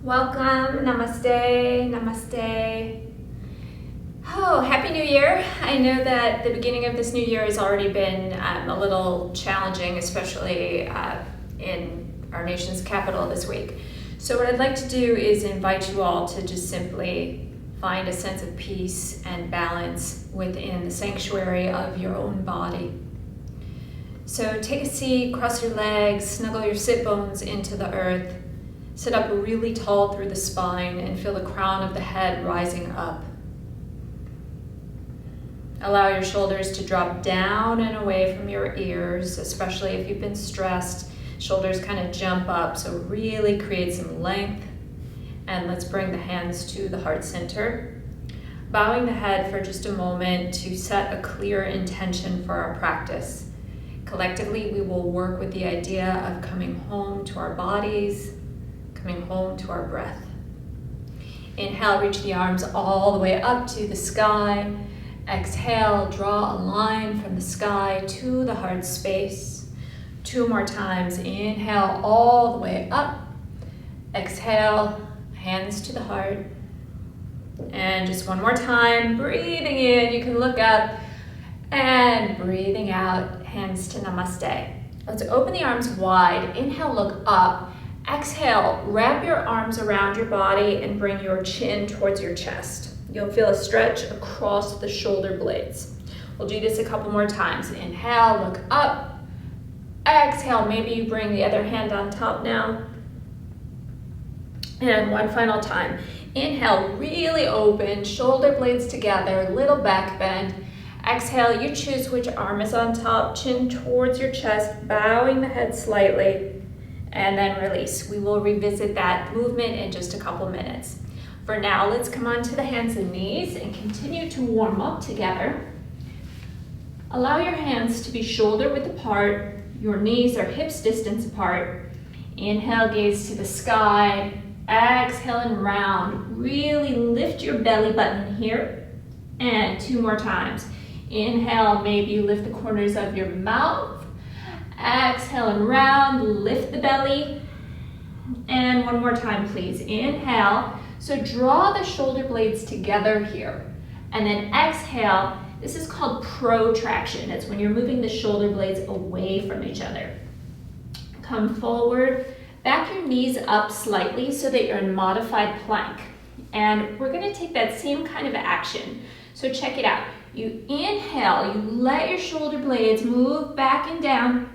Welcome, namaste, namaste. Oh, Happy New Year. I know that the beginning of this new year has already been a little challenging, especially in our nation's capital this week. So what I'd like to do is invite you all to just simply find a sense of peace and balance within the sanctuary of your own body. So take a seat, cross your legs, snuggle your sit bones into the earth. Sit up really tall through the spine and feel the crown of the head rising up. Allow your shoulders to drop down and away from your ears, especially if you've been stressed. Shoulders kind of jump up, so really create some length. And let's bring the hands to the heart center. Bowing the head for just a moment to set a clear intention for our practice. Collectively, we will work with the idea of coming home to our bodies, coming home to our breath. Inhale, reach the arms all the way up to the sky. Exhale, draw a line from the sky to the heart space. 2 more times. Inhale all the way up. Exhale, hands to the heart. And just 1 more time, breathing in, you can look up, and breathing out, hands to namaste. Let's open the arms wide. Inhale, look up. Exhale, wrap your arms around your body and bring your chin towards your chest. You'll feel a stretch across the shoulder blades. We'll do this a couple more times. Inhale, look up. Exhale, maybe you bring the other hand on top now. And 1 final time. Inhale, really open, shoulder blades together, little back bend. Exhale, you choose which arm is on top, chin towards your chest, bowing the head slightly. And then release. We will revisit that movement in just a couple minutes. For now, let's come onto the hands and knees and continue to warm up together. Allow your hands to be shoulder width apart. Your knees are hips distance apart. Inhale, gaze to the sky. Exhale and round. Really lift your belly button here. And 2 more times. Inhale, maybe you lift the corners of your mouth. Exhale and round, lift the belly. And 1 more time, please. Inhale. So draw the shoulder blades together here. And then exhale. This is called protraction. It's when you're moving the shoulder blades away from each other. Come forward, back your knees up slightly so that you're in modified plank. And we're gonna take that same kind of action. So check it out. You inhale, you let your shoulder blades move back and down.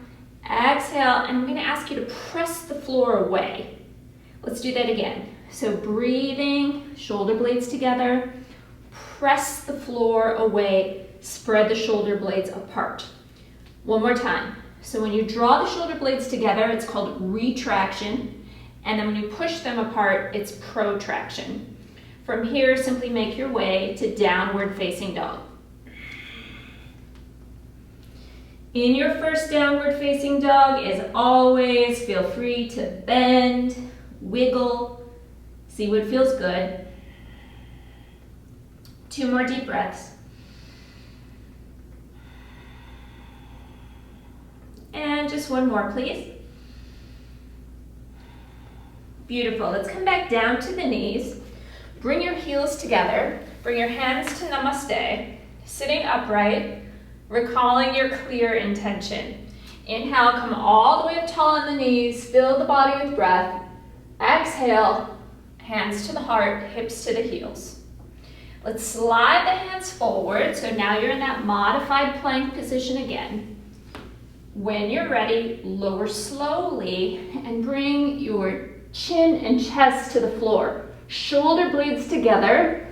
Exhale, and I'm going to ask you to press the floor away. Let's do that again. So breathing, shoulder blades together, press the floor away, spread the shoulder blades apart. 1 more time. So when you draw the shoulder blades together, it's called retraction, and then when you push them apart, it's protraction. From here, simply make your way to downward facing dog. In your first downward facing dog, as always, feel free to bend, wiggle, see what feels good. 2 more deep breaths. And just 1 more, please. Beautiful. Let's come back down to the knees. Bring your heels together. Bring your hands to namaste. Sitting upright. Recalling your clear intention. Inhale, come all the way up tall on the knees, fill the body with breath. Exhale, hands to the heart, hips to the heels. Let's slide the hands forward, so now you're in that modified plank position again. When you're ready, lower slowly and bring your chin and chest to the floor. Shoulder blades together,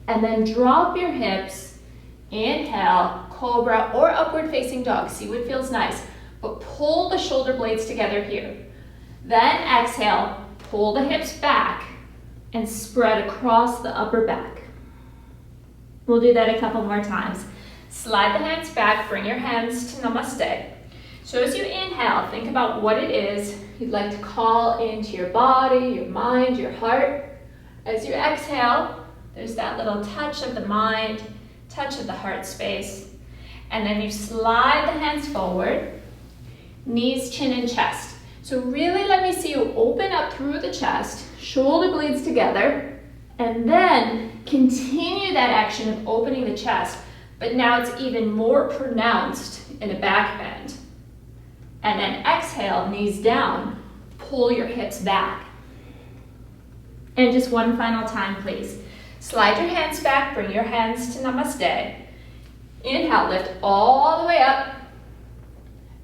and then drop your hips. Inhale, cobra or upward facing dog. See what feels nice. But pull the shoulder blades together here. Then exhale, pull the hips back and spread across the upper back. We'll do that a couple more times. Slide the hands back, bring your hands to namaste. So as you inhale, think about what it is you'd like to call into your body, your mind, your heart. As you exhale, there's that little touch of the mind, touch of the heart space. And then you slide the hands forward, knees, chin, and chest. So really let me see you open up through the chest, shoulder blades together, and then continue that action of opening the chest, but now it's even more pronounced in a back bend. And then exhale, knees down, pull your hips back. And just one final time, please. Slide your hands back, bring your hands to namaste. Inhale, lift all the way up.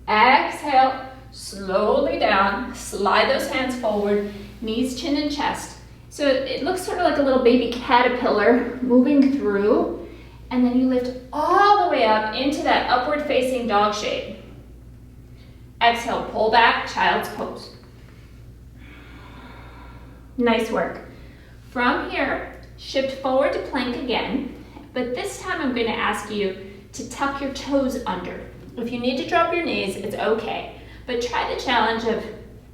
Exhale, slowly down. Slide those hands forward, knees, chin, and chest. So it looks sort of like a little baby caterpillar moving through. And then you lift all the way up into that upward facing dog shape. Exhale, pull back, child's pose. Nice work. From here, shift forward to plank again, but this time I'm going to ask you to tuck your toes under. If you need to drop your knees, it's okay, but try the challenge of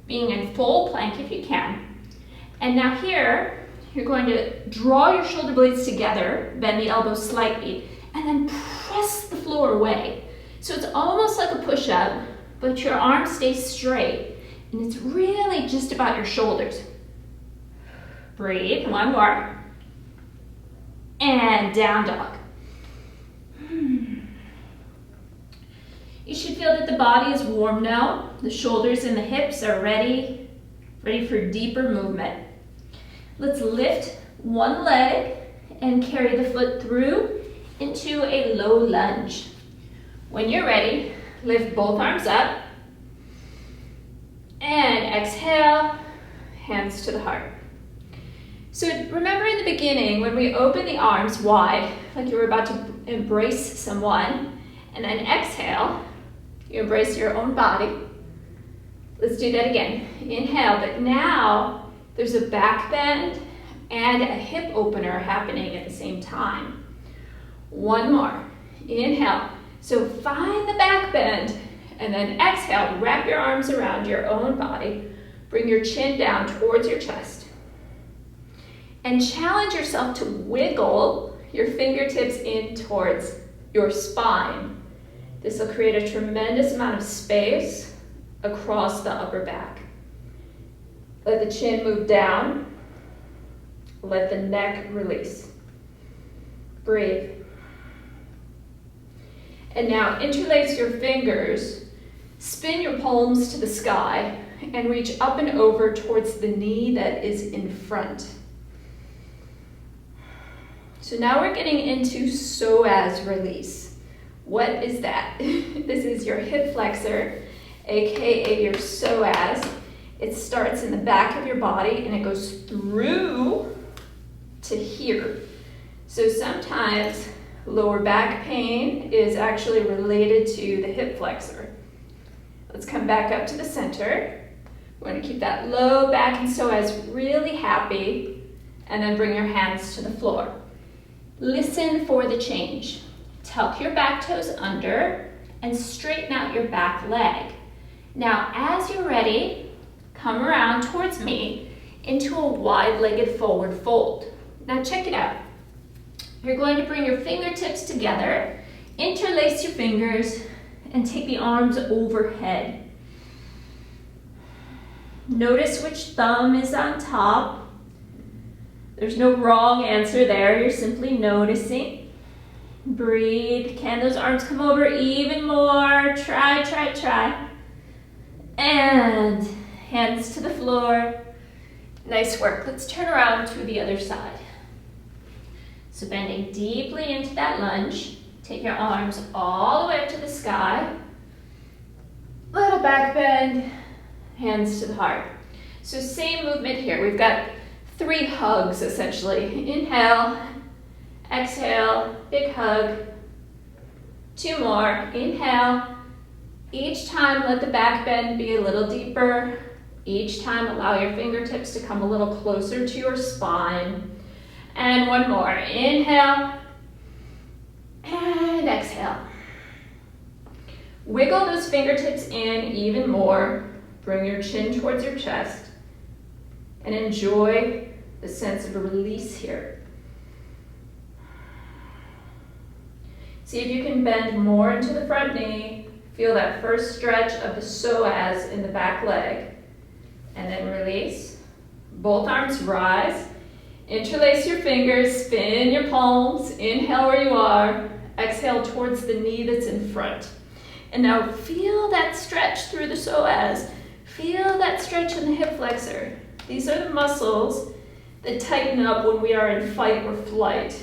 being in full plank if you can. And now here, you're going to draw your shoulder blades together, bend the elbows slightly, and then press the floor away. So it's almost like a push-up, but your arms stay straight, and it's really just about your shoulders. Breathe, one more. And down dog. You should feel that the body is warm now. The shoulders and the hips are ready for deeper movement. Let's lift one leg and carry the foot through into a low lunge. When you're ready, lift both arms up. And exhale, hands to the heart. So remember in the beginning when we open the arms wide, like you were about to embrace someone, and then exhale, you embrace your own body. Let's do that again. Inhale, but now there's a back bend and a hip opener happening at the same time. One more. Inhale. So find the back bend, and then exhale, wrap your arms around your own body. Bring your chin down towards your chest. And challenge yourself to wiggle your fingertips in towards your spine. This will create a tremendous amount of space across the upper back. Let the chin move down. Let the neck release. Breathe. And now interlace your fingers, spin your palms to the sky, and reach up and over towards the knee that is in front. So now we're getting into psoas release. What is that? This is your hip flexor, aka your psoas. It starts in the back of your body and it goes through to here. So sometimes lower back pain is actually related to the hip flexor. Let's come back up to the center. We're going to keep that low back and psoas really happy, and then bring your hands to the floor. Listen for the change. Tuck your back toes under and straighten out your back leg. Now, as you're ready, come around towards me into a wide-legged forward fold. Now check it out. You're going to bring your fingertips together, interlace your fingers, and take the arms overhead. Notice which thumb is on top. There's no wrong answer there, you're simply noticing. Breathe. Can those arms come over even more? Try. And hands to the floor. Nice work. Let's turn around to the other side. So bending deeply into that lunge. Take your arms all the way up to the sky. Little back bend. Hands to the heart. So same movement here. We've got 3 hugs essentially. Inhale, exhale, big hug. 2 more. Inhale. Each time let the back bend be a little deeper. Each time allow your fingertips to come a little closer to your spine. And 1 more. Inhale and exhale. Wiggle those fingertips in even more. Bring your chin towards your chest. And enjoy the sense of a release here. See if you can bend more into the front knee. Feel that first stretch of the psoas in the back leg. And then release. Both arms rise. Interlace your fingers, spin your palms. Inhale where you are. Exhale towards the knee that's in front. And now feel that stretch through the psoas. Feel that stretch in the hip flexor. These are the muscles that tighten up when we are in fight or flight.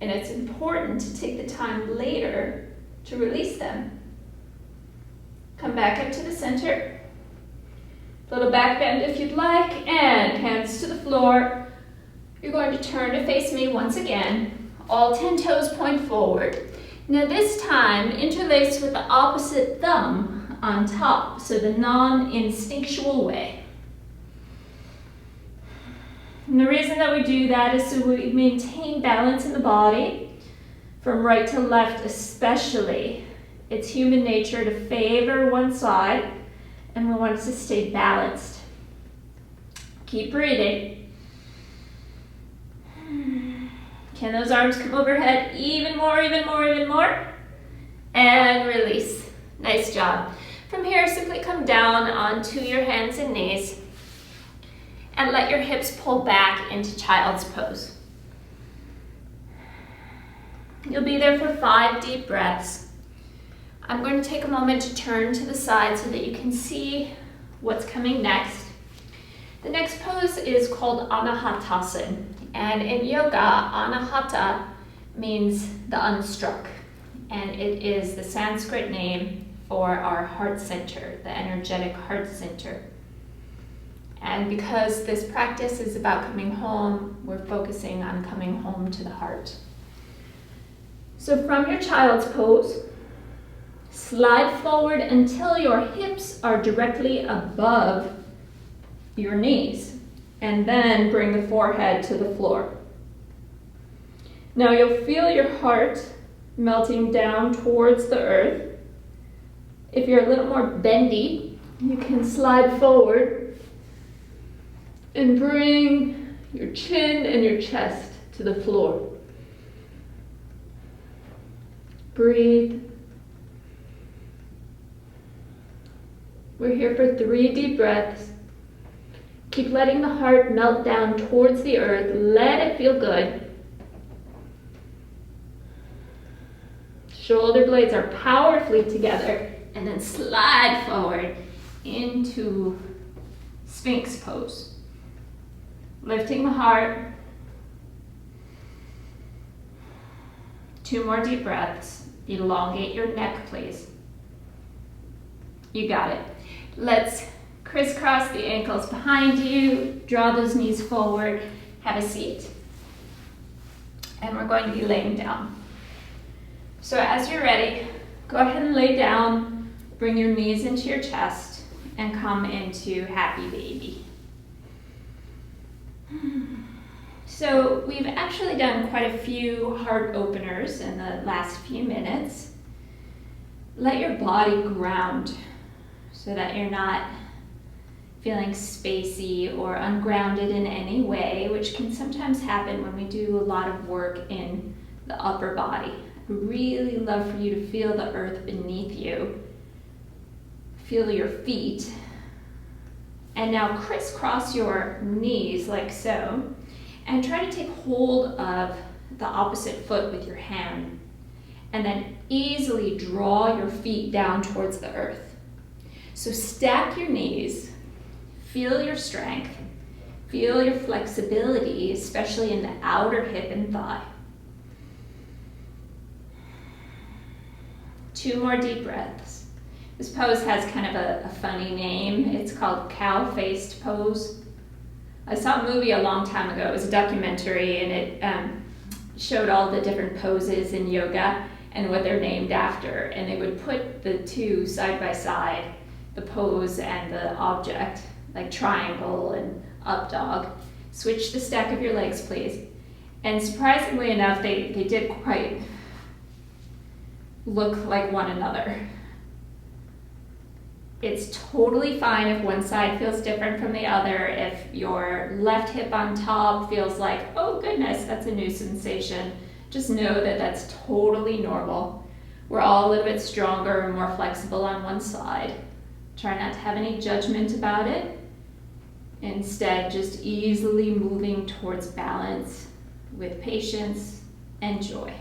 And it's important to take the time later to release them. Come back up to the center. Little back bend if you'd like, and hands to the floor. You're going to turn to face me once again. All 10 toes point forward. Now this time, interlace with the opposite thumb on top, so the non-instinctual way. And the reason that we do that is so we maintain balance in the body, from right to left especially. It's human nature to favor one side, and we want it to stay balanced. Keep breathing. Can those arms come overhead even more, even more, even more? And release. Nice job. From here, simply come down onto your hands and knees and let your hips pull back into child's pose. You'll be there for 5 deep breaths. I'm going to take a moment to turn to the side so that you can see what's coming next. The next pose is called Anahatasan. And in yoga, Anahata means the unstruck. And it is the Sanskrit name for our heart center, the energetic heart center. And because this practice is about coming home, we're focusing on coming home to the heart. So from your child's pose, slide forward until your hips are directly above your knees, and then bring the forehead to the floor. Now you'll feel your heart melting down towards the earth. If you're a little more bendy, you can slide forward and bring your chin and your chest to the floor. Breathe. We're here for 3 deep breaths. Keep letting the heart melt down towards the earth. Let it feel good. Shoulder blades are powerfully together, and then slide forward into Sphinx pose. Lifting the heart. 2 more deep breaths. Elongate your neck, please. You got it. Let's crisscross the ankles behind you. Draw those knees forward. Have a seat. And we're going to be laying down. So as you're ready, go ahead and lay down. Bring your knees into your chest and come into happy baby. So we've actually done quite a few heart openers in the last few minutes. Let your body ground so that you're not feeling spacey or ungrounded in any way, which can sometimes happen when we do a lot of work in the upper body. I really love for you to feel the earth beneath you. Feel your feet. And now crisscross your knees like so, and try to take hold of the opposite foot with your hand, and then easily draw your feet down towards the earth. So stack your knees, feel your strength, feel your flexibility, especially in the outer hip and thigh. 2 more deep breaths. This pose has kind of a funny name. It's called cow-faced pose. I saw a movie a long time ago. It was a documentary, and it showed all the different poses in yoga and what they're named after. And they would put the 2 side by side, the pose and the object, like triangle and up dog. Switch the stack of your legs, please. And surprisingly enough, they did quite look like one another. It's totally fine if one side feels different from the other. If your left hip on top feels like, oh goodness, that's a new sensation, just know that that's totally normal. We're all a little bit stronger and more flexible on one side. Try not to have any judgment about it. Instead, just easily moving towards balance with patience and joy.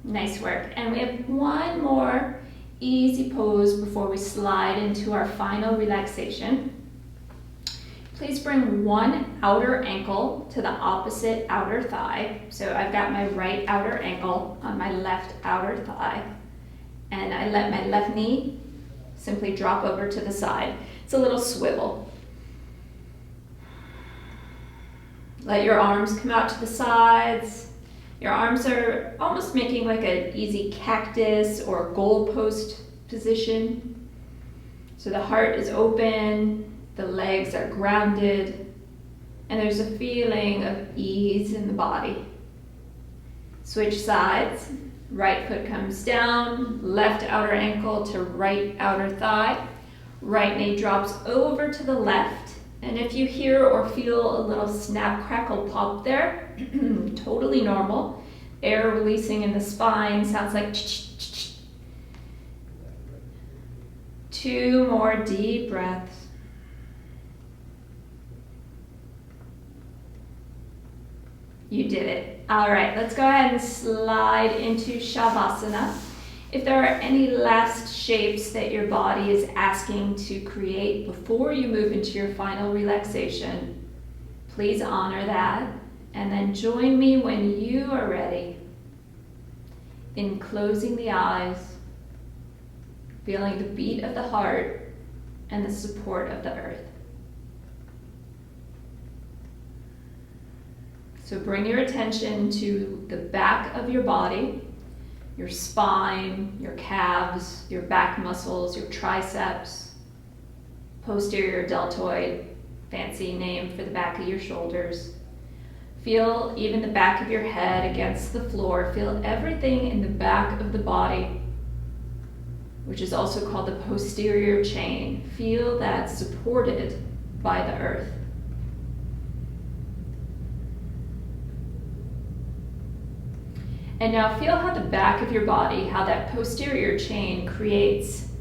Nice work. And we have one more easy pose before we slide into our final relaxation. Please bring one outer ankle to the opposite outer thigh. So I've got my right outer ankle on my left outer thigh, and I let my left knee simply drop over to the side. It's a little swivel. Let your arms come out to the sides. Your arms are almost making like an easy cactus or goalpost position. So the heart is open, the legs are grounded, and there's a feeling of ease in the body. Switch sides. Right foot comes down, left outer ankle to right outer thigh. Right knee drops over to the left. And if you hear or feel a little snap, crackle, pop there, totally normal. Air releasing in the spine, sounds like ch-ch-ch-ch. 2 more deep breaths. You did it. All right, let's go ahead and slide into Shavasana. If there are any last shapes that your body is asking to create before you move into your final relaxation, please honor that, and then join me when you are ready in closing the eyes, feeling the beat of the heart and the support of the earth. So bring your attention to the back of your body, your spine, your calves, your back muscles, your triceps, posterior deltoid, fancy name for the back of your shoulders. Feel even the back of your head against the floor. Feel everything in the back of the body, which is also called the posterior chain. Feel that supported by the earth. And now feel how the back of your body, how that posterior chain creates